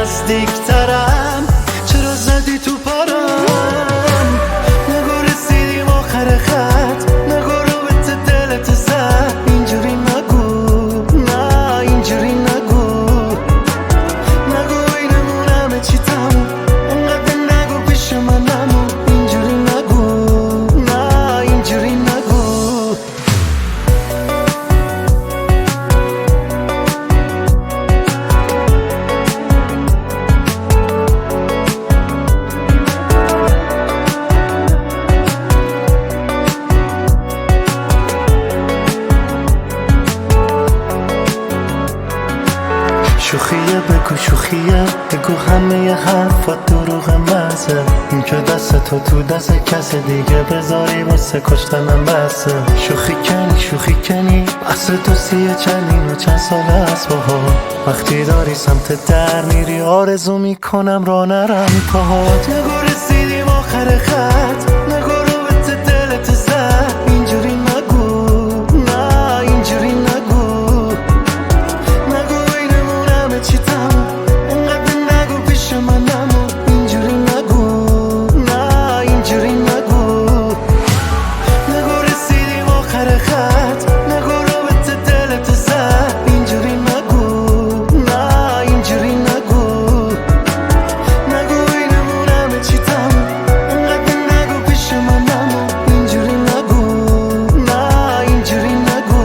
نزدیکترم، چرا زدی تو پرم؟ نگو رسیدیم آخر خط، نگو رابطه دلت زد. اینجوری نگو، نه اینجوری نگو، نگو اینمون همه چی تموم، انقدر نگو پیش من نمون. اینجوری نگو، نه اینجوری نگو. شوخیه بگو، شوخیه بگو، همه حرفات دروغ مزه. این که دست تو دست کس دیگه بذاری واسه کشتنم بسه. شوخی کنی، شوخی کنی، بس دوستیه چندین و چند سال از باها. وقتی داری سمت در میری آرزو میکنم را نرم پاهات. نگو رسیدیم آخر خط، نگو رابطه دلت زد. اینجوری نگو، نه اینجوری نگو، چی تموم، انقدر نگو پیش من نمون. اینجوری نگو، نه اینجوری نگو، نگو رسیدیم آخر خط، نگو رابطه دلت زد. اینجوری نگو، نه اینجوری نگو، نگو اینمون همه چی تموم، انقدر نگو پیش من نمون. اینجوری نگو، نه اینجوری نگو.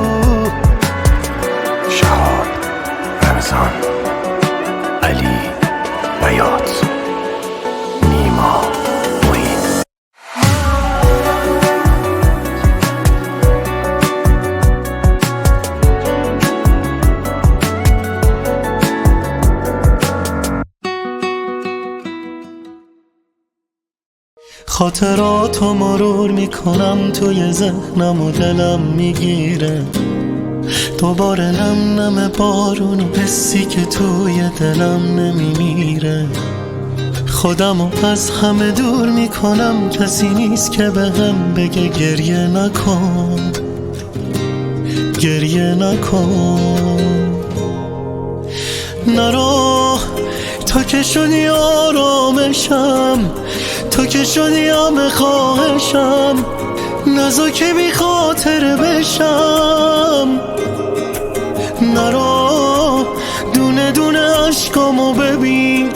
شهاب رمضان، علی بیات، نیما معین. خاطراتو مرور میکنم توی ذهنم و دلم میگیره. دوباره نم نم بارون و حسی که توی دلم نمیمیره. خودمو از همه دور میکنم، کسی نیست که بهم بگه گریه نکن، گریه نکن. نرو تا که شدی آرامشم، تا که شدی همه خواهشم. نزا که بی خاطر بشم. نرو دونه دونه عشقامو ببین،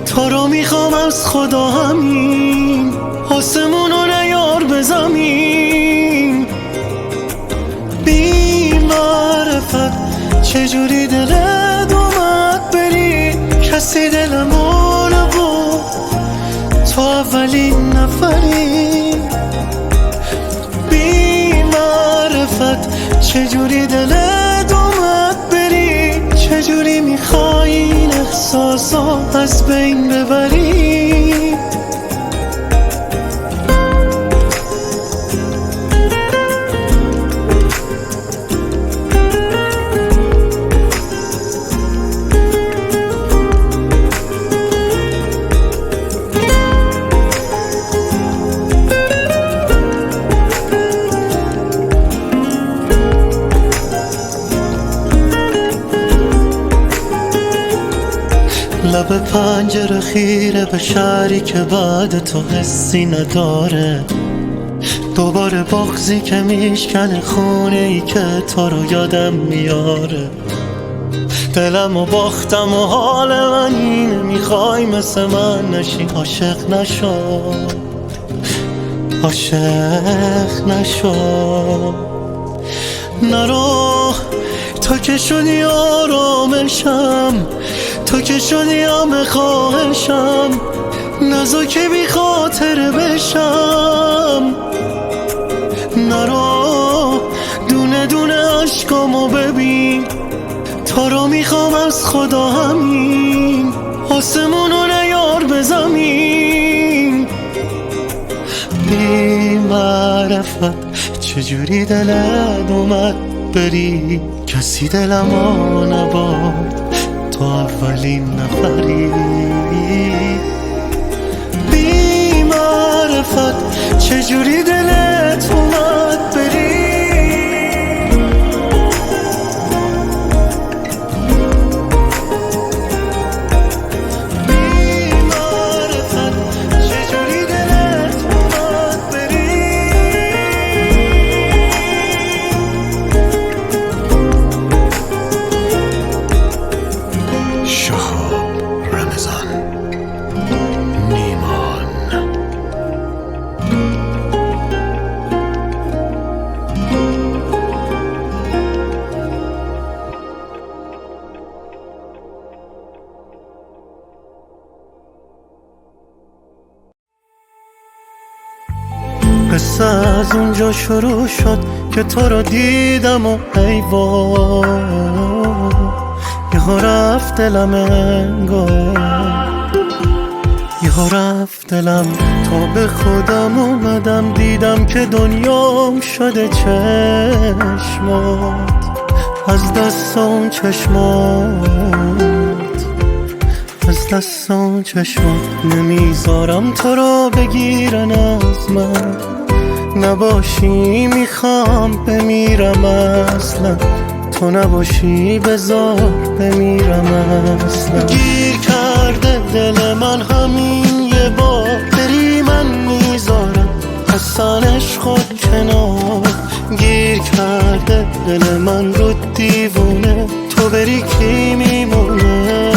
تا رو میخوام از خدا همین. آسمونو نیار به زمین. بی معرفت چجوری دلت اومد بری، کسی دلمو نبود تو اولین نفری. بی معرفت چجوری دلت اومد بری، چجوری میخوای این احساسا از بین ببری. لب پنجره خیره به شهری که بعد تو حسی نداره. دوباره بغضی که میشکنه خونه ای که تو رو یادم میاره. دلم و باختم و حال من اینه، میخوای مثل من نشی. عاشق نشو، عاشق نشو. نرو تا که شدی آرامشم، تا که شدی همه خواهشم. نزا که بی خاطر بشم. نرو دونه دونه عشقامو ببین، تا رو میخوام از خدا همین. آسمونو نیار به زمین. بی معرفت چجوری دلت اومد بری، کسی دلمو نبرد تو اولین نفری. بی معرفت چجوری دلت اومد بری. قصه از اونجا شروع شد که تو رو دیدم و ای وای یهو رفت دلم انگار، یهو رفت دلم. تا به خودم اومدم دیدم که دنیام شده چشمات، از دست اون چشمات، از دست اون چشمات. نمیذارم تو رو بگیرن از من، نباشی میخوام بمیرم اصلا، تو نباشی بذار بمیرم اصلا. گیر کرده دل من همین یه بار، بری من میذارم اصلا عشقت کنار. گیر کرده دل من رو دیوونه، تو بری کی میمونه.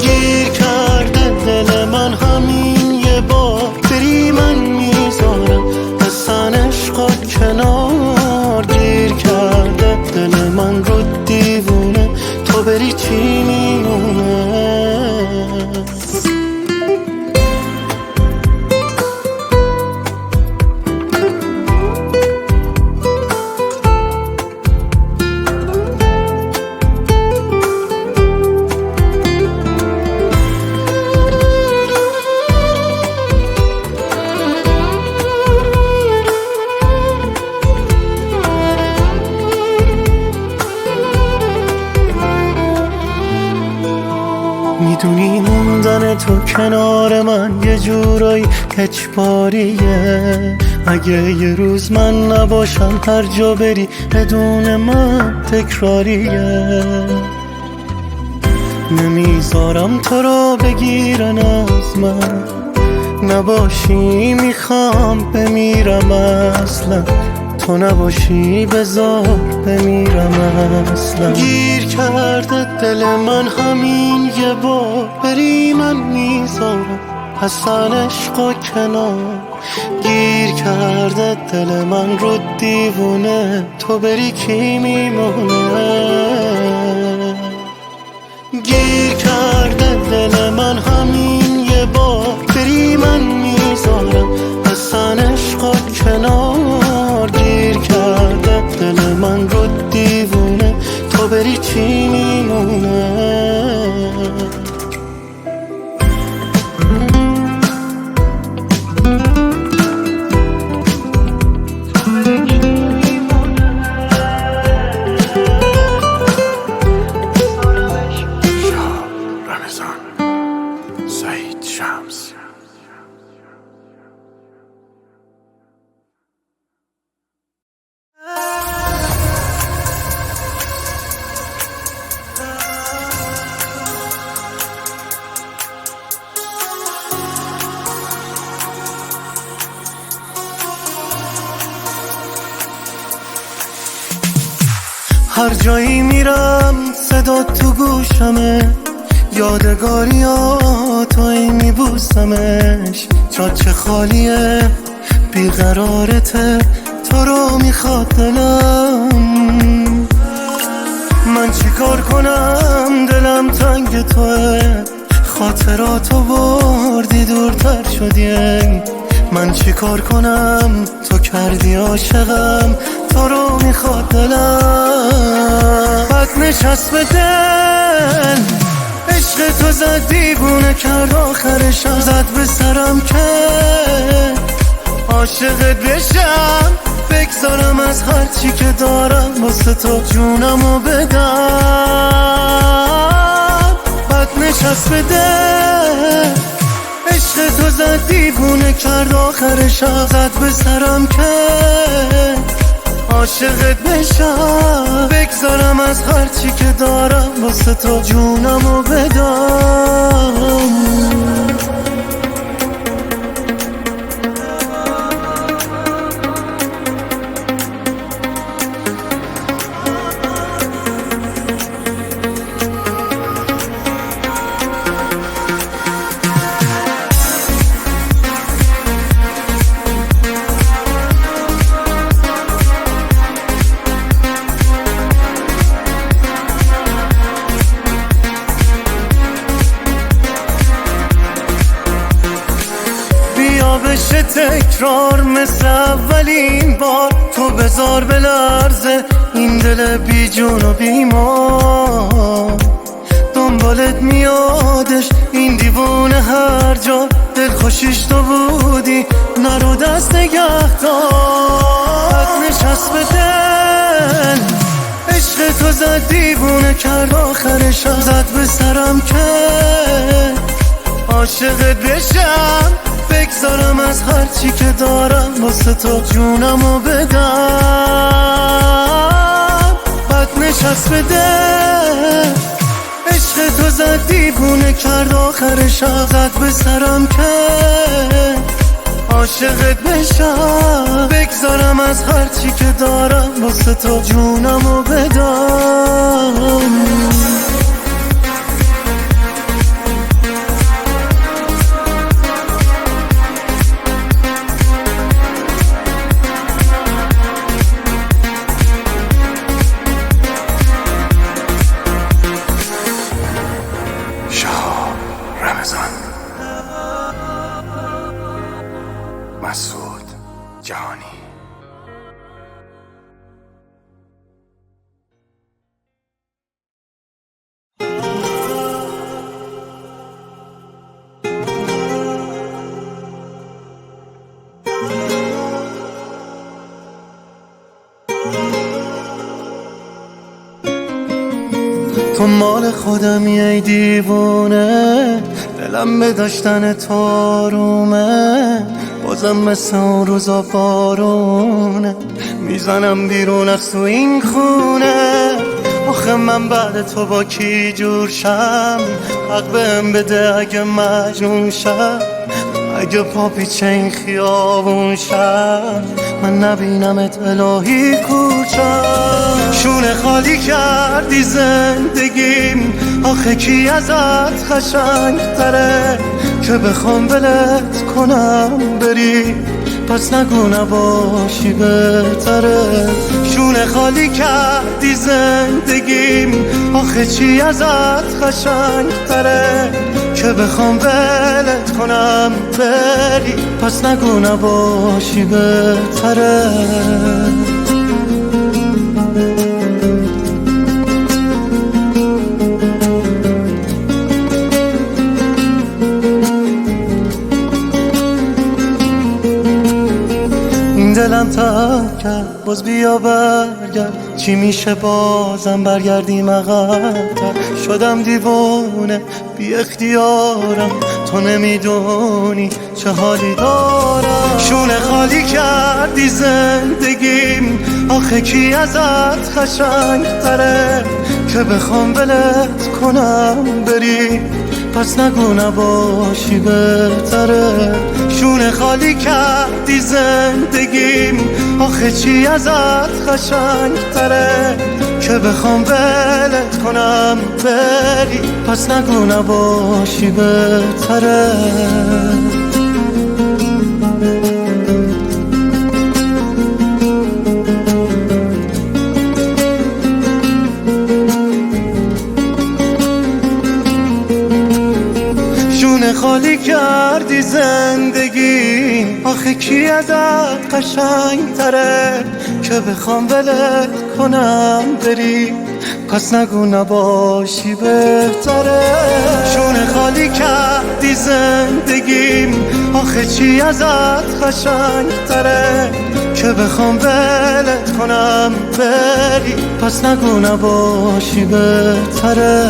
گیر کرده دل من همین یه بار، بری من میذارم اصلا عشقت کنار. گیر کرده دل من رو دیوونه، تو بری چی میمونه. میدونی موندن تو کنار من یه جورایی اجباریه، اگه یه روز من نباشم هر جا بری بدون من تکراریه. نمیذارم تو رو بگیرن از من، نباشی میخوام بمیرم اصلا، تو نباشی بذار بمیرم اصلا. گیر کرده دل من همین یه بار، بری من میذارم اصلا عشقا کنار. گیر کرده دل من رو دیوونه، تو بری کی میمونه. گیر کرده دل من همین یه بار، بری من میذارم اصلا عشقا کنار. گیر کرده دل من رو دیوونه، تو بری چی میمونه. رمضان سعید شمس. هر جایی میرم صدا تو گوشمه، یادگاریاتو میبوسمش. جاچه خالیه بیقرارته، تو رو میخواد دلم. من چیکار کنم دلم تنگ توه، خاطراتو بردی دورتر شدی. من چیکار کنم تو کردی عاشقم، تو رو میخواد دلم. بد نشست به دل عشق تو زد دیوونه کرد، آخرشم زد به سرم که عاشقت بشم، بگذارم از هر چی که دارم واسه تو جونمو بدم. بد نشست به دل عشق تو زد دیوونه کرد، آخرشم زد به سرم که عاشقت بشم، بگذارم از هر چی که دارم واسه تو جونمو بدم. تکرار مثل اولین بار تو بذار بلرزه این دل بی جون و بیمار دنبالت میادش این دیوونه هر جا دل خوشیش تو بودی نرو دست نگه دار نشست به دل عشق تو زد دیوونه کرد آخرش زد به سرم که عاشقت بشم بگذارم از هرچی که دارم واسه تو جونمو بدم بد نشست به دل عشق تو زد دیوونه کرد آخرش زد به سرم که عاشقت بشم بگذارم از هرچی که دارم واسه تو جونمو بدم رمضان مسعود جهانی تو مال خودمی ای دیوونه دلم به داشتن تو رومه بازم مثل اون روزا بارونه میزنم بیرون از تو این خونه آخه من بعد تو با کی جور شم حق بهم بده اگه مجنون شم اگه پا پیچه این خیابون شم من نبینمت الهی کورشم شونه خالی کردی زندگیم آخه کی ازت قشنگ تره که بخوام ولت کنم بری پس نگو نباشی بهتره شونه خالی کردی زندگیم آخه چی ازت قشنگ تره که بخوام ولت کنم بری پس نگو نباشی بهتره دلم ترک کرد باز بیا برگرد چی میشه بازم بردیم عقب‌تر شدم دیوونه بی اختیارم تو نمیدونی چه حالی دارم شونه خالی کردی زندگیم آخه کی ازت قشنگ تره که بخوام ولت کنم بری پس نگو نباشی بهتره شونه خالی کردی زندگیم آخه چی ازت قشنگ تره که بخوام ولت کنم بری پس نگو نباشی بهتره خالی کردی زندگی آخه کی ازت قشنگ تره که بخوام ولت کنم بری پس نگو نباشی بهتره شونه خالی کردی زندگیم آخه چی ازت قشنگ تره که بخوام ولت کنم بری پس نگو نباشی بهتره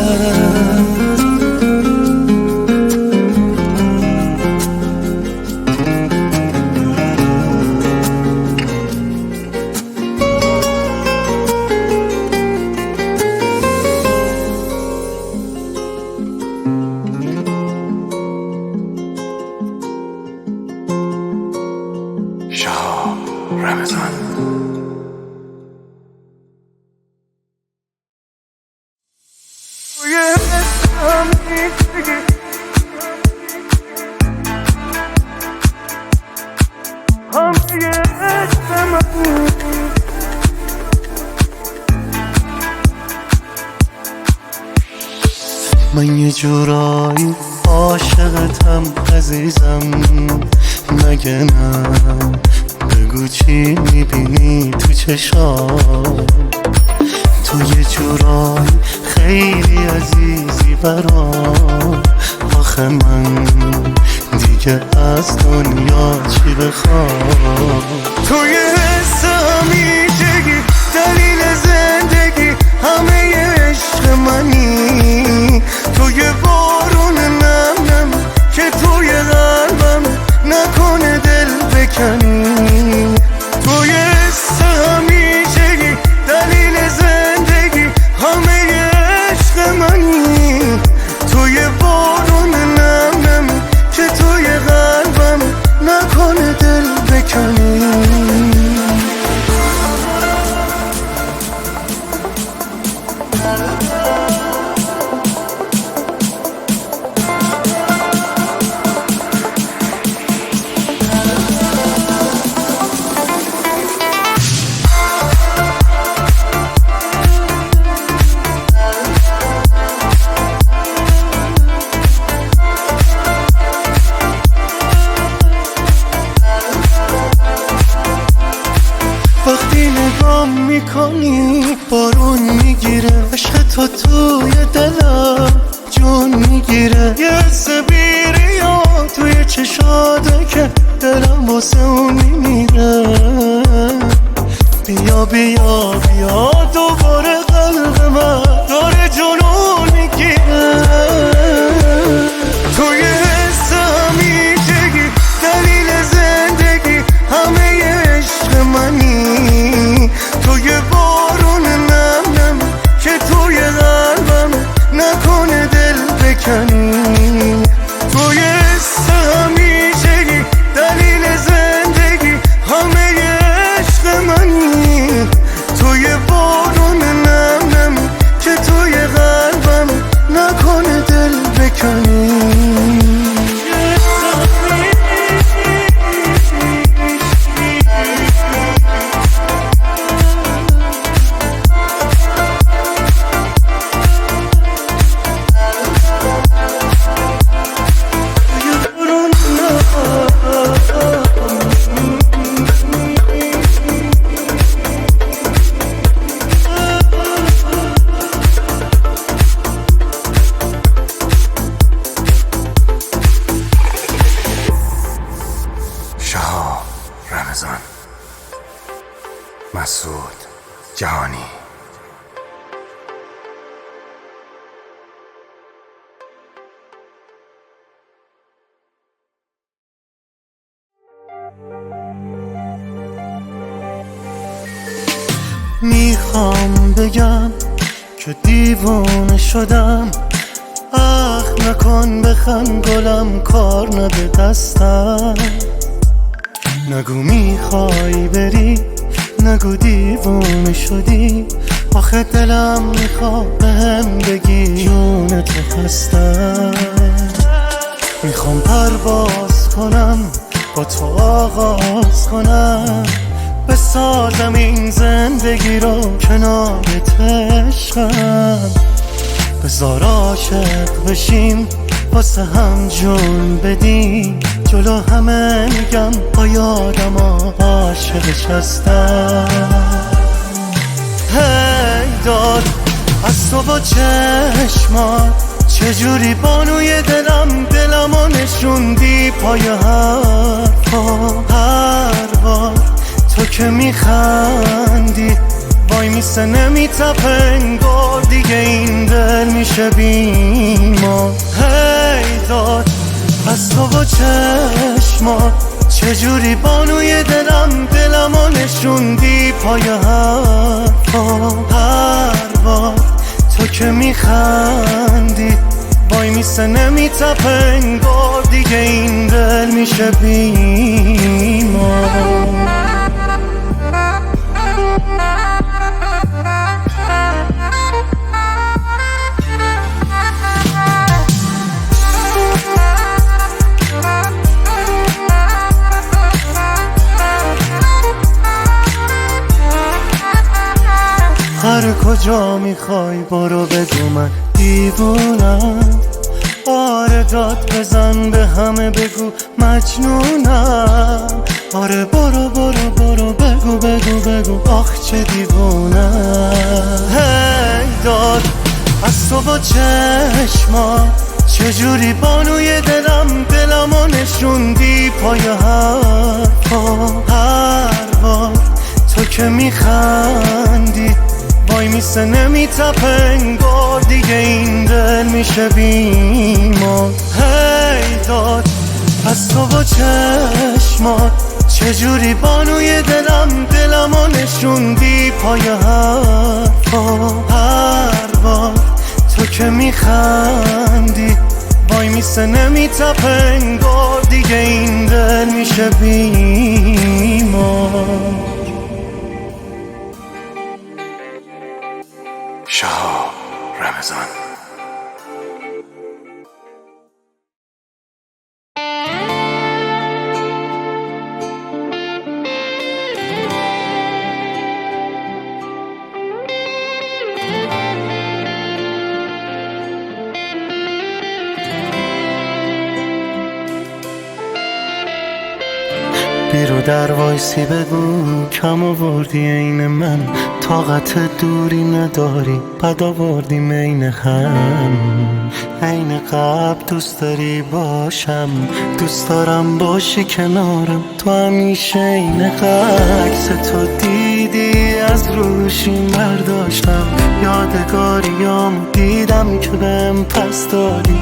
رمضان من یه جورایی عاشقتم عزیزم مگه نه؟ بگو چی میبینی تو چشام؟ تو یه جورای خیلی عزیزی برام. آخه من دیگه از دنیا چی بخوام؟ توی حس همیشگی دلیل زندگی همه عشق منی. توی بارون نم نم که توی قلبم نکنه دل بکنی. توی حس همیشگی دلیل زندگی همه عشق منی. توی بارون نم نم که توی قلبم نکنه دل بکنی. وقتی نگام میکنی بارون میگیره، عشق تو توی دلم جون میگیره. یه حس بیریا توی چشاته که دلم واسه اون میمیره. بیا بیا بیا دوباره قلب من داره جنون میگیره. توی حس همیشگی دلیل زندگی همه عشق منی. توی بارون نم نم که توی قلبم نکنه دل بکنی. توی حس همیشگی دلیل زندگی همه عشق منی. توی بارون نم نم که توی قلبم نکنه دل بکنی. شهاب رمضان مسعود جهانی. میخوام بگم که دیوانه شدم. اخ نکن بخند گلم کار نه به دستم. نگو میخوای بری، نگو دیوانه شدی. آخه دلم میخواد بهم بگی جون تو هستم. میخوام پرواز کنم با تو آغاز کنم. بسازم این زندگی رو کنارت عشقم. بذار عاشق بشیم واسه هم جون بدیم. جلو همه میگم با یادم عاشقش هستم. هی داد از تو با چشمات چجوری بانوی دلمو نشوندی پای حرفا. هر بار تو که میخندی وای میسه نمیتپه انگار دیگه این دل میشه بیمار. هی داد از تو با چشمات چجوری بانوی دلمو نشوندی پای حرفا. هر بار تو که میخندی وای میسه نمیتپه انگار دیگه این دل میشه بیمار. هر کجا میخوای برو بگو من دیوونم. آره داد بزن به همه بگو مجنونم. آره برو برو برو بگو بگو بگو آخ چه دیوونم. هی داد از تو با چشما چجوری بانوی دلمو نشوندی پای حرفا. هر بار تو که میخندی وای میسه نمیتپه انگار دیگه این دل میشه بیمار. هی داد از تو با چشمات چجوری بانوی دلمو نشوندی پای حرفا. هر بار تو که میخندی وای میسه نمیتپه انگار دیگه این دل میشه بیمار. شهاب رمضان. بیرو در وایسی بگو کم آوردی عین من، طاقت دوری نداری بد آوردیم عین هم. عین قبل دوست داری باشم، دوست دارم باشی کنارم، تو همیشه عین عکس تو دیدی از روشیم برداشتم. یادگاریامو دیدم که بهم پس دادی،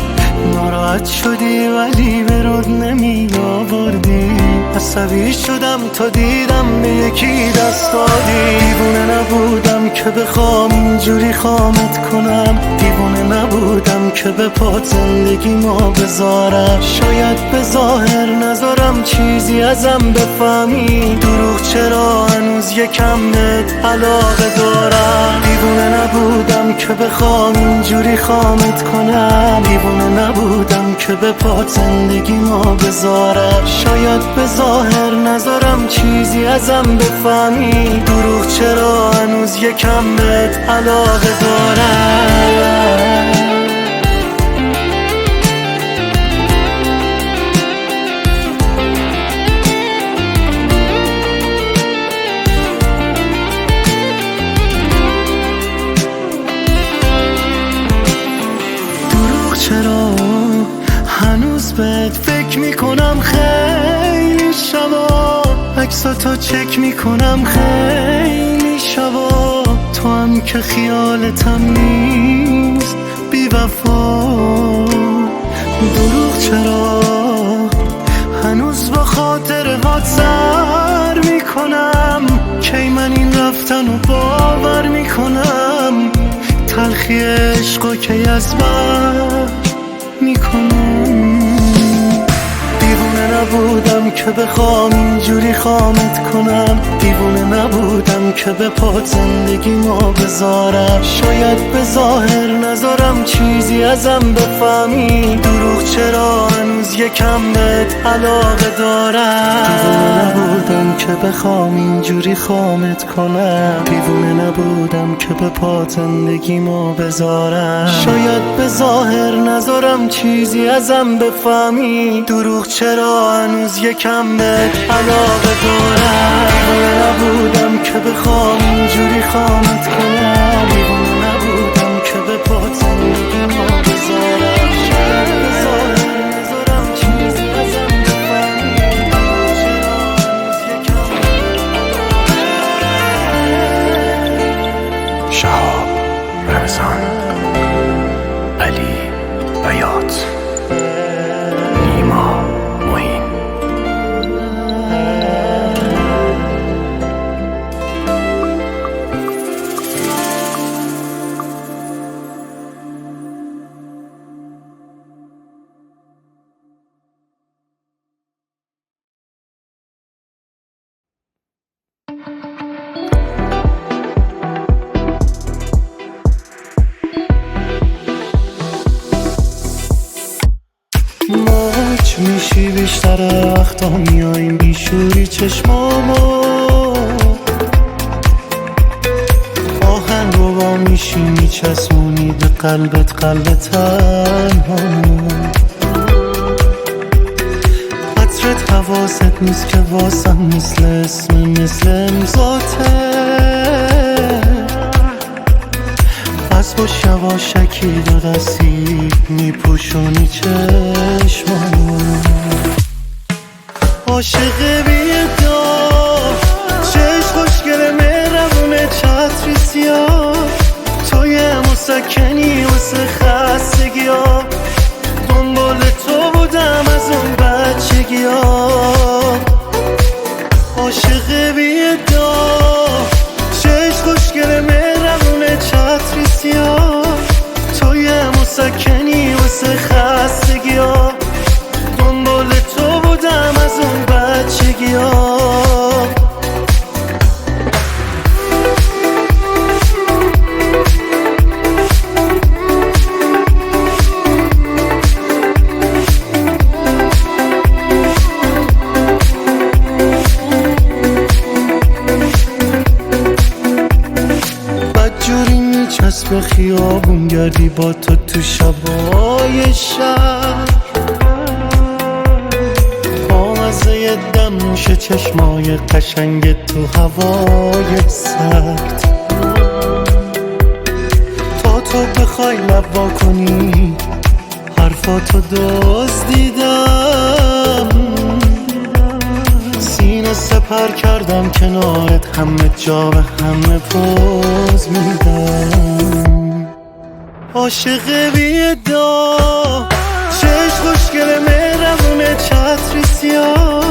ناراحت شدی ولی به رود نمی آوردی. عصبی شدم تا دیدم به یکی دست دادی. دیوونه نبودم که بخوام اینجوری خامت کنم، دیوونه نبودم که به پات زندگی ما بذارم. شاید به ظاهر نذارم چیزی ازم بفهمی، دروغ چرا هنوز یکم بهت علاقه دارم. دیوونه نبودم که بخوام اینجوری خامت کنم، دیوونه نبودم که به پات زندگی ما بذارم. شاید به ظاهر نذارم چیزی ازم بفهمی، دروغ چرا هنوز یکم بهت علاقه دارم. چرا هنوز بهت فکر میکنم خیلی شبا، عکساتو چک میکنم خیلی شبا. تو هم که خیالتم نیست بی وفا. دروغ چرا هنوز با خاطرهات سر میکنم، کی من این رفتنو باور میکنم. تلخی عشقا کی از بر میکنم. دیوونه نبودم که بخوام اینجوری خامت کنم، دیوونه نبودم که به پات زندگی ما بذارم. شاید به ظاهر نذارم چیزی ازم بفهمی، دروغ چرا هنوز یکم بهت علاقه دارم. دیوونه نبودم که بخوام اینجوری خامت کنم، دیوونه نبودم که به پات زندگی ما بذارم. شاید به ظاهر نذارم چیزی ازم بفهمی، دروغ چرا هنوز یکم بهت علاقه دارم. دیوونه نبودم که بخوام اینجوری خامت کنم، دیوونه نبودم که به پات زندگی ما بذارم. شاید به ظاهر نذارم چیزی ازم بفهمی، دروغ چرا هنوز یکم بهت. شهاب رمضان. علی بیات. نیما معین. ماچ میشی بیشتر وقتا میاییم بیشوری چشمامو، آهنگ رو با میشی میچسونی به قلبت قلب تنهامو. حواست نیست که واسم مثل امضاته. از باش یواشکی دو دستی میپوشونی چشمانو. عاشق بیدار چشم خوشگل مهربونه چتری سیاه، توی مسکنی واسه خستگی ها. دنبال تو بودم از اون بچگی ها. عاشق بیدار چشم خوشگل مهربونه چتری سیاه، توی مسکنی واسه خستگی ها. دنبال تو بودم از اون بچگی ها. بدجوری میچسب خیابون گردی با تو شبای شهر. بامزه دم میشه چشمای قشنگ تو هوای سرد. تا تو بخوای لب وا کنی حرفاتو دزدیدم، سینه سپر کردم کنارت، همه جا به همه پوز میدم. عاشق بیدار چشم خوشگل مهربونه چتری سیاه،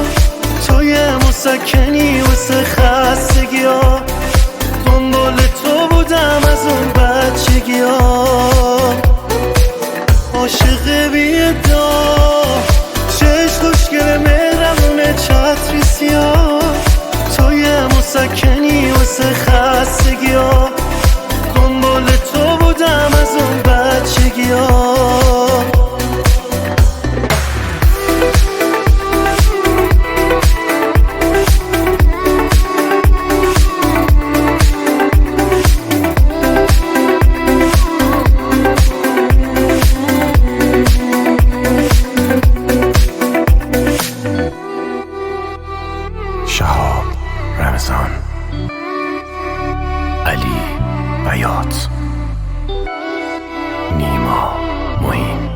توی مسکنی واسه خستگی ها. دنبال تو بودم از اون بچگی ها. عاشق بیدار چشم خوشگل مهربونه چتری سیاه، توی مسکنی واسه خستگی ها. دنبال تو بودم از اون بچگی ها. شهاب رمضان، علی بیات، نیما معین.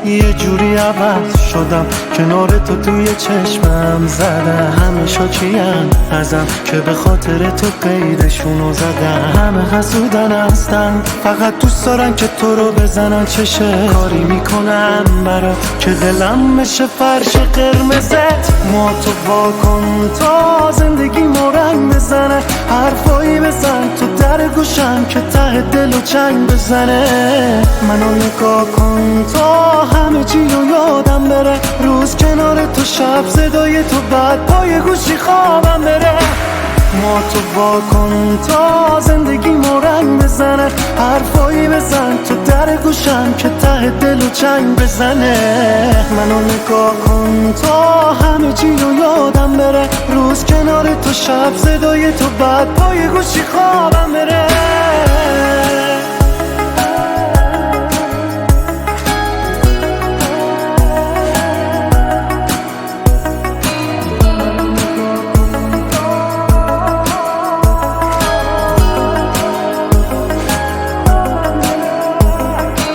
یه جوری عوض شدم کنار تو توی چشمم زدم. همه شاکین ازم که به خاطر تو قیدشونو زدم. همه حسودن هستن فقط دوست دارن که تو رو بزنن. چشه کاری میکنم برات که دلم بشه فرش قرمزت. ما تو وا کن تا زندگی رنگ بزنه. حرفایی بزن تو در گوشم که ته دل و چنگ بزنه. منو نگاه کن تا همه چی رو یادم بره. روز کنار تو شب صدای تو بعد پای گوشی خوابم بره. ما تو وا کن تا زندگی رنگ بزنه. حرفایی بزن تو در گوشم که ته دل و چنگ بزنه. منو نگاه کن تا همه چی رو یادم بره. روز کنار تو شب صدای تو بعد پای گوشی خوابم بره.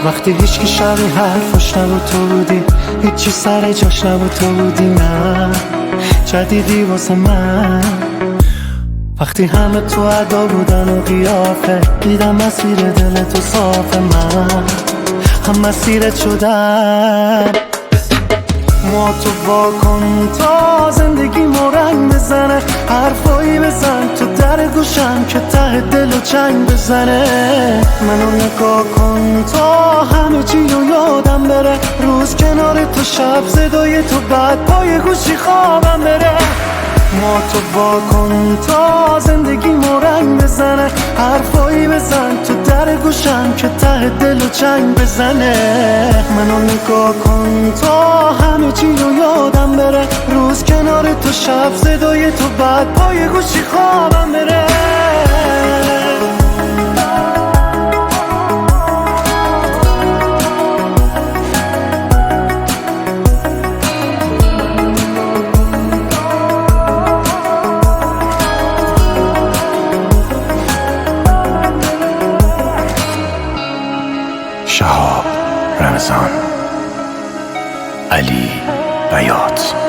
وقتی هیچکی شبیه حرفاش نبود تو بودی، هیچی سر جاش نبود تو بودی. نه جدیدی واسه من. وقتی همه تو ادا بودن و قیافه، دیدم مسیر دل تو صافه. من هم مسیرت شدم. ما تو وا کن تا زندگی رنگ بزنه. حرفایی بزن تو در گوشم که ته دل و چنگ بزنه. منو نگاه کن تا همه چی رو یادم بره. روز کنار تو شب صدای تو بعد پای گوشی خوابم بره. ما تو واکن تا زندگی رنگ بزنه، حرفایی بزن تو در گوشم که ته دل و چنگ بزنه. منو نگاه کن تا همه چی رو یادم بره، روز کنار تو شب صدای تو بعد پای گوشی خوابم بره. شهاب رمضان، علی بیات.